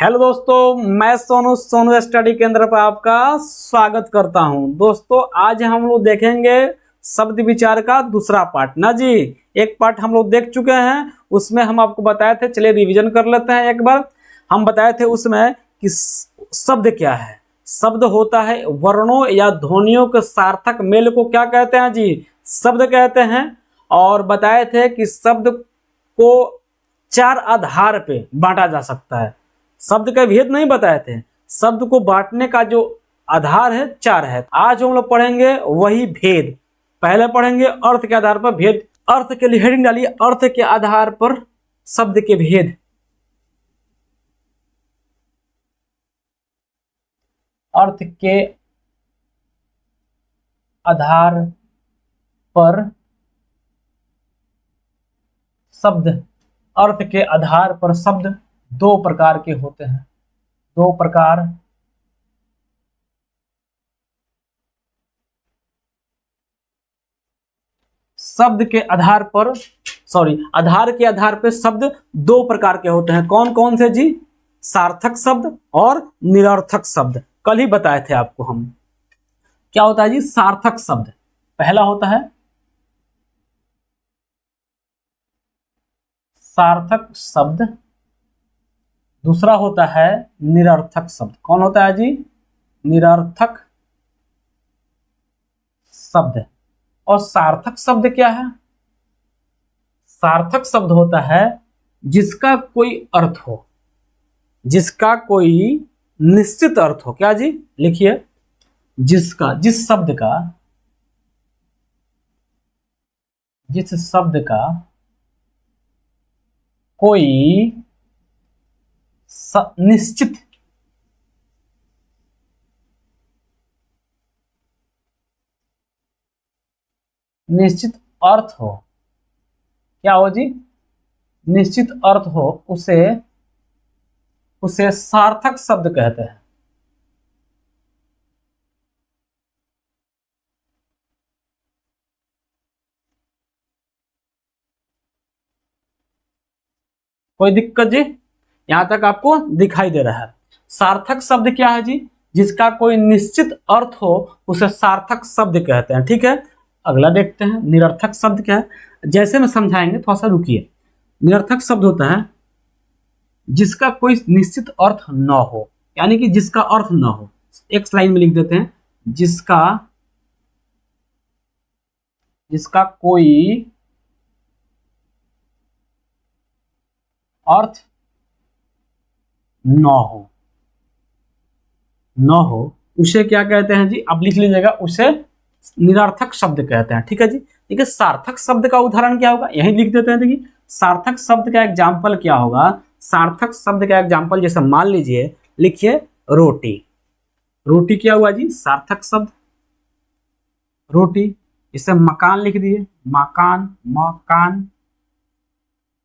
Hello दोस्तों, मैं Sonu Sonu study केंद्र पर आपका स्वागत करता हूं। दोस्तों आज हम लोग देखेंगे शब्द विचार का दूसरा पार्ट ना जी। एक पार्ट हम लोग देख चुके हैं, उसमें हम आपको बताए थे, चलिए रिवीजन कर लेते हैं एक बार। हम बताए थे उसमें कि शब्द क्या है। शब्द होता है वर्णों या ध्वनियों के सार्थक मेल को क्या कहते हैं जी, शब्द कहते हैं। और बताए थे कि शब्द को चार आधार पे बांटा जा सकता है। शब्द का भेद नहीं बताए थे, शब्द को बांटने का जो आधार है चार है। आज हम लोग पढ़ेंगे वही भेद। पहले पढ़ेंगे अर्थ के आधार पर भेद। अर्थ के लिए हेडिंग डालिए, अर्थ के आधार पर शब्द के भेद। अर्थ के आधार पर शब्द। अर्थ के आधार पर शब्द दो प्रकार के होते हैं। दो प्रकार शब्द के आधार पर आधार के आधार पर शब्द दो प्रकार के होते हैं। कौन कौन से जी? सार्थक शब्द और निरर्थक शब्द। कल ही बताए थे आपको हम। क्या होता है जी सार्थक शब्द? पहला होता है सार्थक शब्द, दूसरा होता है निरर्थक शब्द। कौन होता है जी? निरर्थक शब्द। और सार्थक शब्द क्या है? सार्थक शब्द होता है जिसका कोई अर्थ हो, जिसका कोई निश्चित अर्थ हो। क्या जी? लिखिए, जिस शब्द का कोई निश्चित अर्थ हो। क्या हो जी? निश्चित अर्थ हो, उसे सार्थक शब्द कहते हैं। कोई दिक्कत जी? यहां तक आपको दिखाई दे रहा है। सार्थक शब्द क्या है जी? जिसका कोई निश्चित अर्थ हो उसे सार्थक शब्द कहते हैं। ठीक है, अगला देखते हैं निरर्थक शब्द क्या है। जैसे में समझाएंगे, थोड़ा सा रुकिए। निरर्थक शब्द होता है जिसका कोई निश्चित अर्थ न हो, यानी कि जिसका अर्थ न हो। एक लाइन में लिख देते हैं, जिसका कोई अर्थ न हो उसे क्या कहते हैं जी? अब लिख लीजिएगा, उसे निरर्थक शब्द कहते हैं। ठीक है जी। ठीक है, सार्थक शब्द का उदाहरण क्या होगा? यही लिख देते हैं। देखिए, सार्थक शब्द का एग्जाम्पल क्या होगा? सार्थक शब्द का एग्जाम्पल जैसे मान लीजिए, लिखिए रोटी। रोटी क्या हुआ जी? सार्थक शब्द रोटी। इसे मकान लिख दिए, मकान।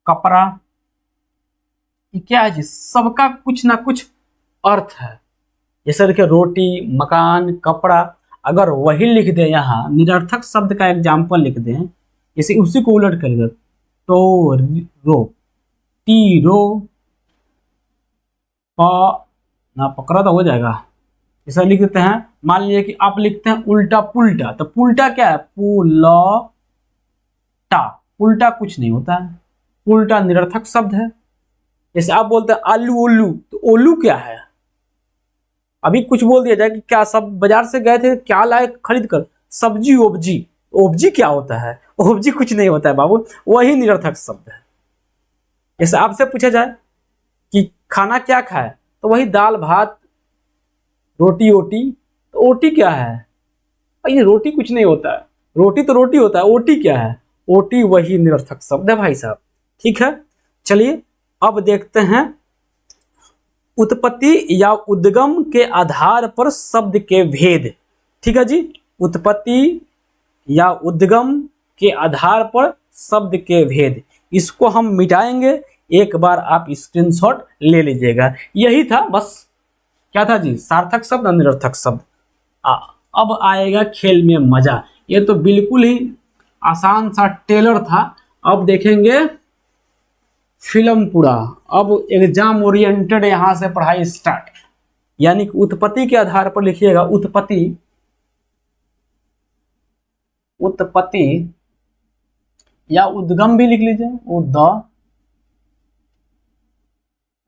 कपड़ा, ये क्या है जी? सबका कुछ ना कुछ अर्थ है। जैसे देखिए रोटी, मकान, कपड़ा। अगर वही लिख दे यहाँ, निरर्थक शब्द का एग्जाम्पल लिख दें, जैसे उसी को उलट कर दे, तो रो टी रो ना पकड़ा तो हो जाएगा। ऐसा लिख देते हैं। मान लीजिए कि आप लिखते हैं उल्टा पुल्टा, तो पुल्टा क्या है? पुलटा। उल्टा कुछ नहीं होता है, उल्टा निरर्थक शब्द है। जैसे आप बोलते हैं आलू उल्लू, तो ओल्लू क्या है? अभी कुछ बोल दिया जाए कि क्या सब बाजार से गए थे, क्या लाए खरीद कर? सब्जी ओब्जी। ओब्जी क्या होता है? ओब्जी कुछ नहीं होता है बाबू, वही निरर्थक शब्द है। जैसे आपसे पूछा जाए कि खाना क्या खाए, तो वही दाल भात रोटी ओटी। तो ओटी क्या है? ये रोटी कुछ नहीं होता है, रोटी तो रोटी होता है, ओटी क्या है? ओटी वही निरर्थक शब्द है भाई साहब। ठीक है, चलिए अब देखते हैं उत्पत्ति या उद्गम के आधार पर शब्द के भेद। ठीक है जी, उत्पत्ति या उद्गम के आधार पर शब्द के भेद, इसको हम मिटाएंगे। एक बार आप स्क्रीनशॉट ले लीजिएगा। यही था बस। क्या था जी? सार्थक शब्द और निरर्थक शब्द। अब आएगा खेल में मजा। ये तो बिल्कुल ही आसान सा टेलर था। अब देखेंगे फिल्म पूरा। अब एग्जाम ओरिएंटेड यहां से पढ़ाई स्टार्ट, यानी कि उत्पत्ति के आधार पर लिखिएगा। उत्पत्ति, उत्पत्ति या उद्गम भी लिख लीजिए।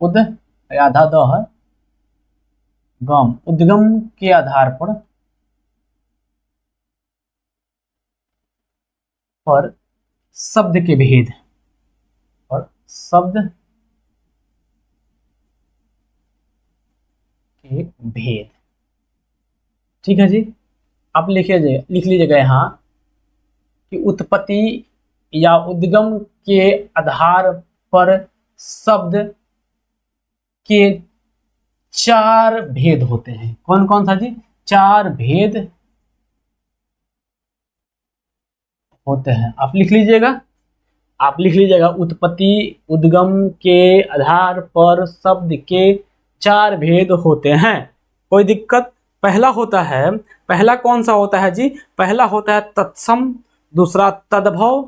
उद आधा द है, गम, उद्गम के आधार पर शब्द के भेद, और शब्द के भेद। ठीक है जी। आप लिख लीजिएगा यहाँ कि उत्पत्ति या उद्गम के आधार पर शब्द के 4 भेद होते हैं। कौन कौन सा जी? 4 भेद होते हैं। आप लिख लीजिएगा, आप लिख लीजिएगा उत्पत्ति उद्गम के आधार पर शब्द के 4 भेद होते हैं। कोई दिक्कत? पहला होता है, पहला कौन सा होता है जी? पहला होता है तत्सम, दूसरा तद्भव,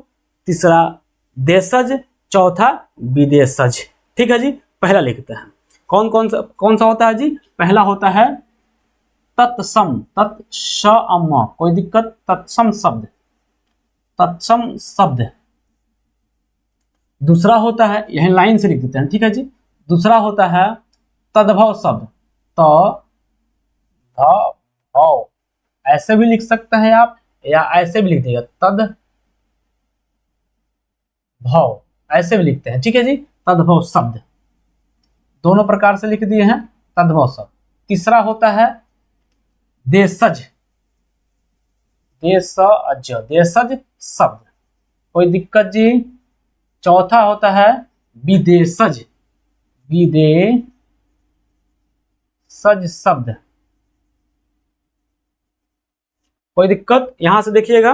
तीसरा देशज, चौथा विदेशज। ठीक है जी। पहला लिखते हैं। कौन सा होता है जी? पहला होता है तत्सम, तत्सम। कोई दिक्कत? तत्सम शब्द, तत्सम शब्द। दूसरा होता है, यही लाइन से लिख देते हैं, ठीक है जी। दूसरा होता है तद्भव शब्द, भव, ऐसे भी लिख सकते हैं आप, या ऐसे भी लिख देगा तद भव, ऐसे भी लिखते हैं, ठीक है जी। तद्भव शब्द, दोनों प्रकार से लिख दिए हैं तद्भव शब्द। तीसरा होता है देशज, देशज शब्द। कोई दिक्कत जी? चौथा होता है विदेशज, विदेशज शब्द। कोई दिक्कत? यहां से देखिएगा,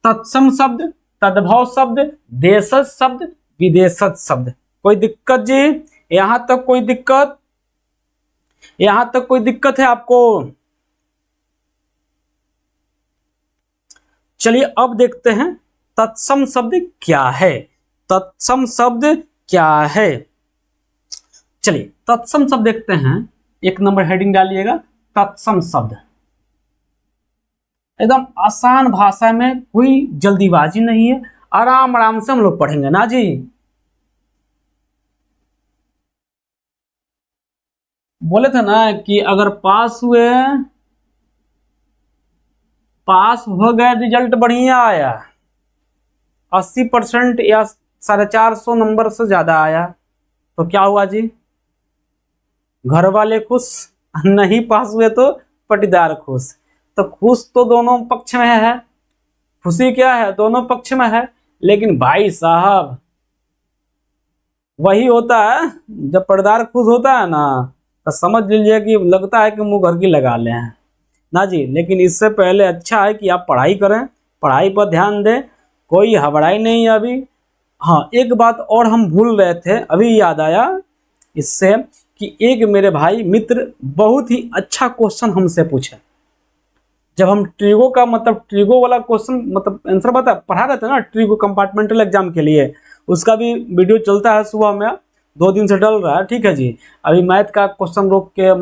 तत्सम शब्द, तद्भव शब्द, देशज शब्द, विदेशज शब्द। कोई दिक्कत जी? यहां तक कोई दिक्कत? यहां तक कोई दिक्कत है आपको? चलिए अब देखते हैं तत्सम शब्द क्या है। तत्सम शब्द क्या है? चलिए तत्सम शब्द देखते हैं। 1 नंबर हेडिंग डालिएगा, तत्सम शब्द। एकदम आसान भाषा में, कोई जल्दीबाजी नहीं है, आराम आराम से हम लोग पढ़ेंगे ना जी। बोले थे ना कि अगर पास हो गए, रिजल्ट बढ़िया आया, 80% या 450 नंबर से ज्यादा आया, तो क्या हुआ जी? घर वाले खुश, नहीं पास हुए तो पटीदार खुश। तो खुश तो दोनों पक्ष में है, खुशी क्या है? दोनों पक्ष में है। लेकिन भाई साहब, वही होता है जब पटीदार खुश होता है ना, तो समझ लीजिए कि लगता है कि मुंह घर की लगा ले हैं ना जी। लेकिन इससे पहले अच्छा है कि आप पढ़ाई करें, पढ़ाई पर ध्यान दें, कोई हबड़ाई नहीं है अभी। हाँ, एक बात और हम भूल रहे थे, अभी याद आया इससे, कि एक मेरे भाई मित्र बहुत ही अच्छा क्वेश्चन हमसे पूछे। जब हम ट्रिगो का ट्रिगो वाला क्वेश्चन आंसर पढ़ा रहे थे ना, ट्रिगो कंपार्टमेंटल एग्जाम के लिए, उसका भी वीडियो चलता है सुबह में, 2 दिन से डल रहा है, ठीक है जी। अभी मैथ का क्वेश्चन रोक के,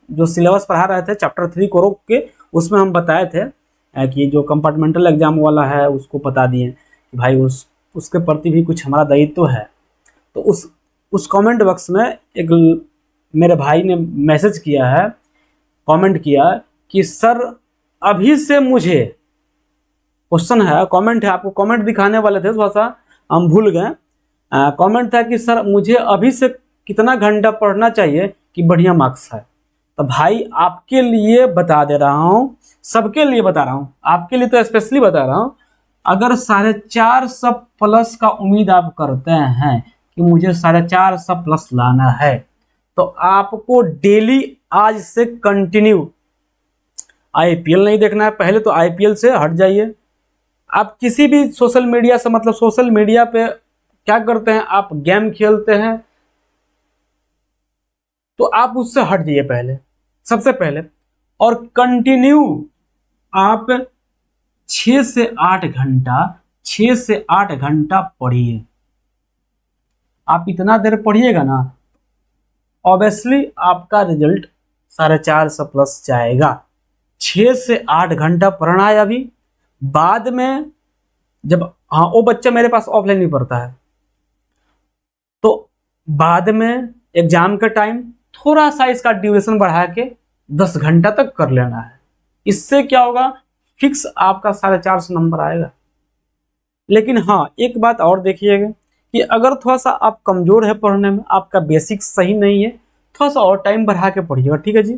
जो सिलेबस पढ़ा रहे थे चैप्टर 3 को रोक के, उसमें हम बताए थे कि जो कंपार्टमेंटल एग्जाम वाला है उसको बता दिए कि भाई उसके प्रति भी कुछ हमारा दायित्व है। तो उस कमेंट बॉक्स में एक मेरे भाई ने मैसेज किया है, कमेंट किया कि सर अभी से मुझे, क्वेश्चन है, कमेंट है, आपको कमेंट दिखाने वाले थे, थोड़ा सा हम भूल गए। कमेंट था कि सर मुझे अभी से कितना घंटा पढ़ना चाहिए कि बढ़िया मार्क्स है। तो भाई आपके लिए बता दे रहा हूँ, सबके लिए बता रहा हूँ, आपके लिए तो स्पेशली बता रहा हूँ। अगर 450 प्लस का उम्मीद आप करते हैं कि मुझे 450 प्लस लाना है, तो आपको डेली आज से कंटिन्यू आईपीएल नहीं देखना है। पहले तो आईपीएल से हट जाइए। आप किसी भी सोशल मीडिया से, सोशल मीडिया पे क्या करते हैं, आप गेम खेलते हैं, तो आप उससे हट जाइए पहले, सबसे पहले। और कंटिन्यू आप 6 से 8 घंटा पढ़िए। आप इतना देर पढ़िएगा ना, ऑब्वियसली आपका रिजल्ट 450 प्लस जाएगा। 6 से 8 घंटा पढ़ना है अभी। बाद में जब, हाँ, वो बच्चा मेरे पास ऑफलाइन भी पढ़ता है, तो बाद में एग्जाम का टाइम थोड़ा सा इसका ड्यूरेशन बढ़ा के 10 घंटा तक कर लेना है। इससे क्या होगा, फिक्स आपका 450 नंबर आएगा। लेकिन हाँ, एक बात और देखिएगा कि अगर थोड़ा सा आप कमजोर है पढ़ने में, आपका बेसिक सही नहीं है, थोड़ा सा और टाइम बढ़ा के पढ़िएगा, ठीक है जी।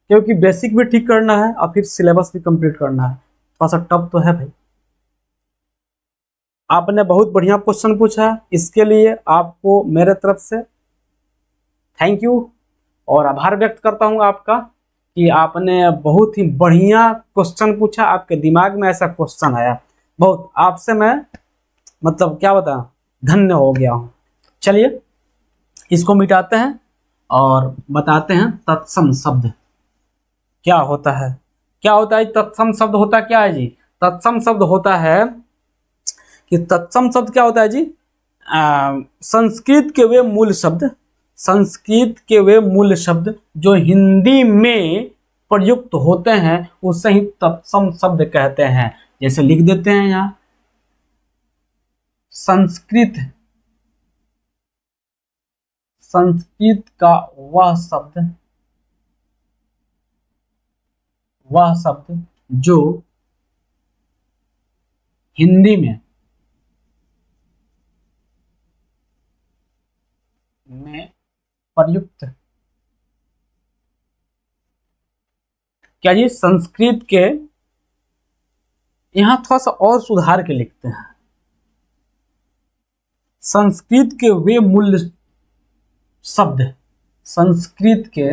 क्योंकि बेसिक भी ठीक करना है और फिर सिलेबस भी कंप्लीट करना है। थोड़ा सा टफ तो है भाई। आपने बहुत बढ़िया क्वेश्चन पूछा, इसके लिए आपको मेरे तरफ से थैंक यू और आभार व्यक्त करता हूं आपका कि आपने बहुत ही बढ़िया क्वेश्चन पूछा, आपके दिमाग में ऐसा क्वेश्चन आया। बहुत आपसे मैं मतलब क्या बताऊं, धन्य हो गया हूं। चलिए इसको मिटाते हैं और बताते हैं तत्सम शब्द क्या होता है। क्या होता है तत्सम शब्द? होता क्या है जी? तत्सम शब्द होता है कि तत्सम शब्द क्या होता है जी? संस्कृत के वे मूल शब्द, संस्कृत के वे मूल शब्द जो हिंदी में प्रयुक्त होते हैं उसे ही तत्सम शब्द कहते हैं। जैसे लिख देते हैं यहाँ, संस्कृत, संस्कृत का वह शब्द जो हिंदी में प्रयुक्त, क्या जी? संस्कृत के, यहां थोड़ा सा और सुधार के लिखते हैं, संस्कृत के वे मूल शब्द, संस्कृत के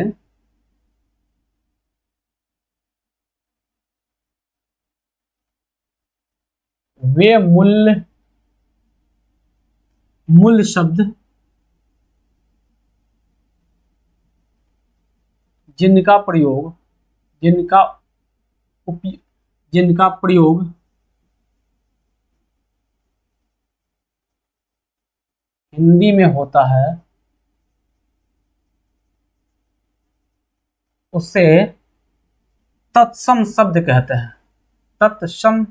वे मूल शब्द जिनका प्रयोग, जिनका प्रयोग हिंदी में होता है उसे तत्सम शब्द कहते हैं। तत्सम,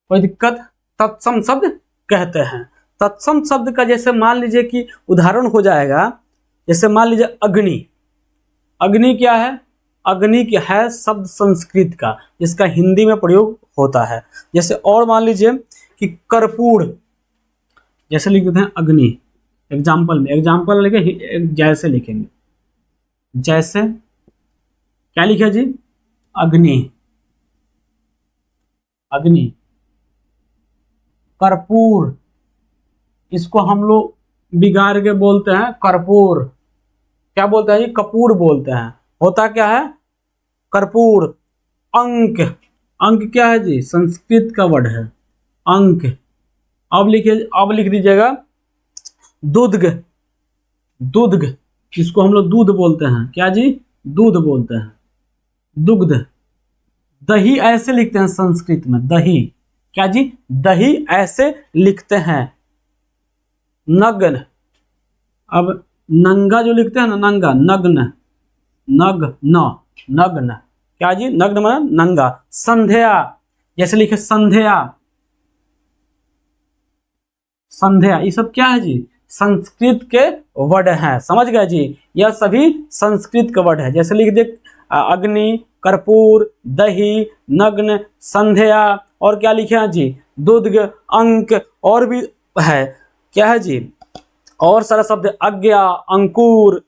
कोई दिक्कत? तत्सम शब्द कहते हैं। तत्सम शब्द का जैसे मान लीजिए कि उदाहरण हो जाएगा, जैसे मान लीजिए अग्नि। अग्नि क्या है? अग्नि क्या है? शब्द संस्कृत का जिसका हिंदी में प्रयोग होता है। जैसे और मान लीजिए कि कर्पूर, जैसे लिख देते हैं अग्नि, एग्जाम्पल में, एग्जाम्पल लिखे जैसे लिखेंगे, जैसे क्या लिखे जी? अग्नि, अग्नि। कर्पूर, इसको हम लोग बिगाड़ के बोलते हैं कर्पूर। क्या बोलते हैं जी? कपूर बोलते हैं। होता क्या है? कर्पूर। अंक, अंक क्या है जी? संस्कृत का वर्ड है अंक। अब लिखिए, अब लिख दीजिएगा दूधग, दूधग, इसको हम लोग दूध बोलते हैं। क्या जी? दूध बोलते हैं, दुग्ध। दही ऐसे लिखते हैं संस्कृत में, दही। क्या जी? दही ऐसे लिखते हैं। नग्न, अब नंगा जो लिखते हैं ना, नंगा, नग्न, नग्न। क्या जी? नग्न मतलब नंगा। संध्या, जैसे लिखे संध्या, संध्या, ये सब क्या है जी? संस्कृत के वर्ड हैं। समझ गए जी? यह सभी संस्कृत के वर्ड है। जैसे लिख दे अग्नि, कर्पूर, दही, नग्न, संध्या, और क्या लिखे हैं जी? दुग्ध, अंक, और भी है। क्या है जी? और सारा शब्द, आज्ञा, अंकुर,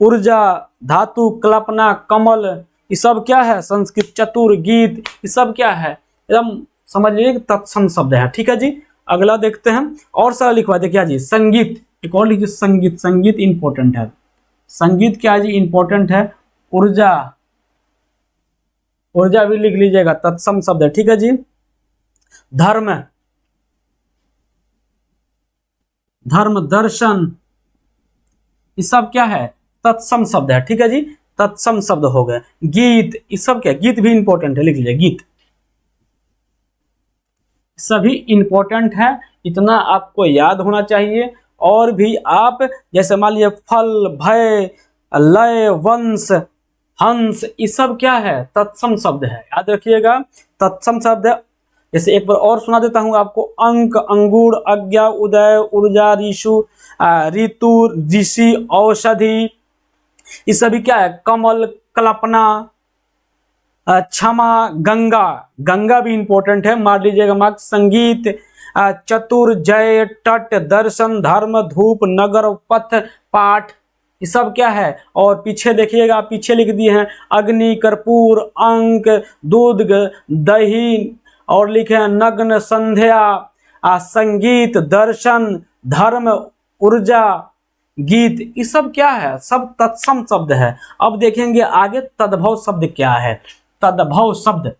ऊर्जा, धातु, कल्पना, कमल, ये सब क्या है? संस्कृत। चतुर, गीत, ये सब क्या है? एकदम समझ लीजिए तत्सम शब्द है। ठीक है जी? अगला देखते हैं और सारा लिखवा दे। क्या जी? संगीत, एक और लिखिए संगीत। संगीत इंपॉर्टेंट है। संगीत क्या जी? इंपॉर्टेंट है। ऊर्जा, ऊर्जा भी लिख लीजिएगा, तत्सम शब्द है। ठीक है जी? धर्म, धर्म, दर्शन, ये सब क्या है? तत्सम शब्द है। ठीक है जी? तत्सम शब्द हो गए। गीत, ये सब क्या, गीत भी इंपॉर्टेंट है, लिख लीजिए गीत, सभी इंपॉर्टेंट है, इतना आपको याद होना चाहिए। और भी आप जैसे मान लीजिए फल, भय, लय, वंश, हंस, ये सब क्या है, तत्सम शब्द है, याद रखिएगा तत्सम शब्द है। जैसे एक बार और सुना देता हूं आपको, अंक, अंगूर, आज्ञा, उदय, ऊर्जा, ऋषु, ऋतु, ऋषि, औषधि, ये सभी क्या है, कमल, कल्पना, क्षमा, गंगा, गंगा भी इंपॉर्टेंट है, मार लीजिएगा मार्क्स। संगीत, चतुर, जय, तट, दर्शन, धर्म, धूप, नगर, पथ, पाठ, ये सब क्या है। और पीछे देखिएगा, पीछे लिख दिए हैं अग्नि, कर्पूर, अंक, दूध, दही, और लिखे हैं नग्न, संध्या, संगीत, दर्शन, धर्म, ऊर्जा, गीत, ये सब क्या है, सब तत्सम शब्द है। अब देखेंगे आगे तद्भव शब्द क्या है। तद्भव शब्द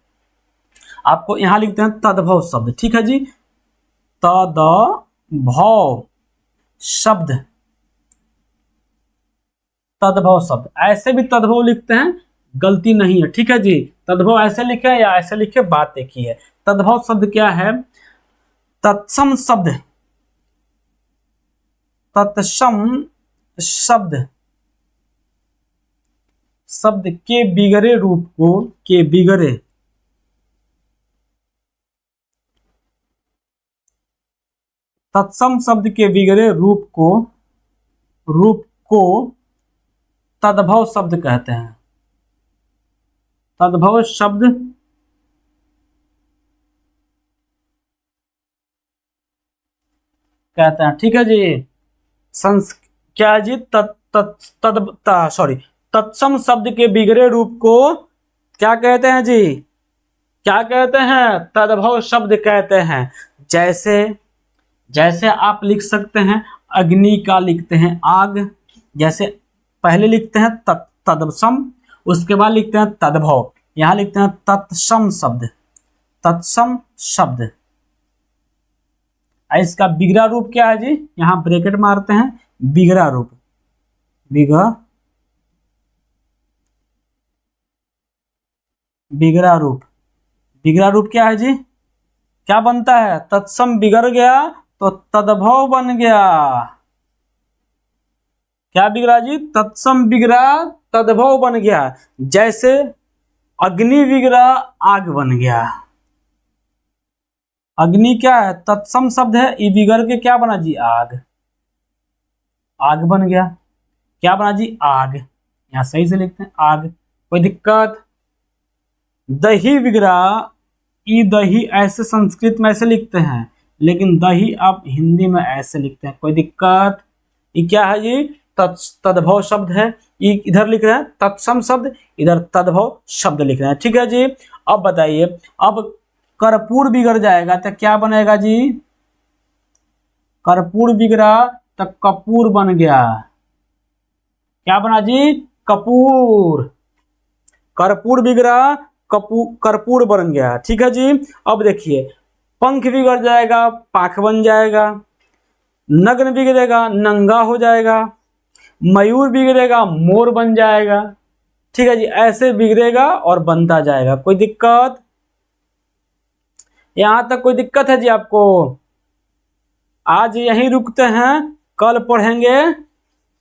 आपको यहां लिखते हैं तद्भव शब्द, ठीक है जी। तद्भव शब्द, तद्भव शब्द, ऐसे भी तद्भव लिखते हैं, गलती नहीं है, ठीक है जी। तद्भव ऐसे लिखे या ऐसे लिखे, बात एक ही है। तद्भव शब्द क्या है, तत्सम शब्द, तत्सम शब्द, शब्द के बिगड़े रूप को, के बिगड़े, तत्सम शब्द के बिगड़े रूप को तद्भव शब्द कहते हैं। तद्भव शब्द कहते हैं, ठीक है जी। क्या जी, तत्सम शब्द के बिगड़े रूप को क्या कहते हैं जी, क्या कहते हैं, तद्भव शब्द कहते हैं। जैसे जैसे आप लिख सकते हैं अग्नि का लिखते हैं आग, जैसे पहले लिखते हैं तत्सम, उसके बाद लिखते हैं तद्भव, यहां लिखते हैं तत्सम शब्द, तत्सम शब्द। इसका बिगड़ा रूप क्या है जी, यहां ब्रैकेट मारते हैं, बिगड़ा रूप, बिगड़ा रूप, बिगड़ा रूप क्या है जी, क्या बनता है, तत्सम बिगड़ गया तो तद्भव बन गया। क्या बिगड़ा जी, तत्सम बिगड़ा तद्भव बन गया। जैसे अग्नि बिगड़ा आग बन गया। अग्नि क्या है, तत्सम शब्द है, ये बिगड़ के क्या बना जी, आग, आग बन गया। क्या बना जी, आग, यहां सही से लिखते हैं आग, कोई दिक्कत। दही बिगड़ा, ई दही ऐसे संस्कृत में ऐसे लिखते हैं, लेकिन दही आप हिंदी में ऐसे लिखते हैं, कोई दिक्कत। ये क्या है जी, तद्भव शब्द है, ये इधर लिख रहे हैं तत्सम शब्द, इधर तद्भव शब्द लिख रहे हैं, ठीक है जी। अब बताइए, अब कर्पूर बिगड़ जाएगा तो क्या बनेगा जी, कर्पूर बिगड़ा तो कपूर बन गया। क्या बना जी, कपूर, कर्पूर बिगड़ा कर्पूर बन गया, ठीक है जी। अब देखिए, पंख बिगड़ जाएगा पाख बन जाएगा, नग्न बिगड़ेगा नंगा हो जाएगा, मयूर बिगड़ेगा मोर बन जाएगा, ठीक है जी। ऐसे बिगड़ेगा और बनता जाएगा, कोई दिक्कत, यहां तक कोई दिक्कत है जी आपको। आज यहीं रुकते हैं, कल पढ़ेंगे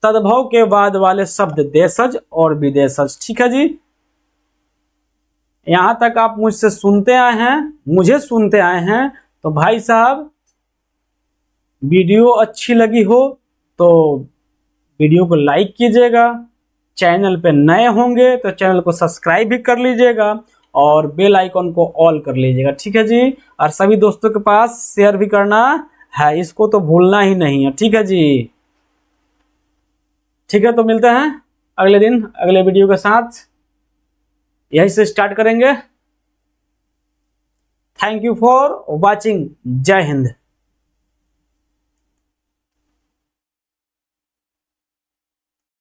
तद्भव के बाद वाले शब्द देशज और विदेशज, ठीक है जी। यहां तक आप मुझसे सुनते आए हैं, मुझे सुनते आए हैं, तो भाई साहब वीडियो अच्छी लगी हो तो वीडियो को लाइक कीजिएगा, चैनल पे नए होंगे तो चैनल को सब्सक्राइब भी कर लीजिएगा और बेल आइकन को ऑल कर लीजिएगा, ठीक है जी। और सभी दोस्तों के पास शेयर भी करना है, इसको तो भूलना ही नहीं है, ठीक है जी। ठीक है, तो मिलते हैं अगले दिन अगले वीडियो के साथ, यहीं से स्टार्ट करेंगे। थैंक यू फॉर वॉचिंग, जय हिंद।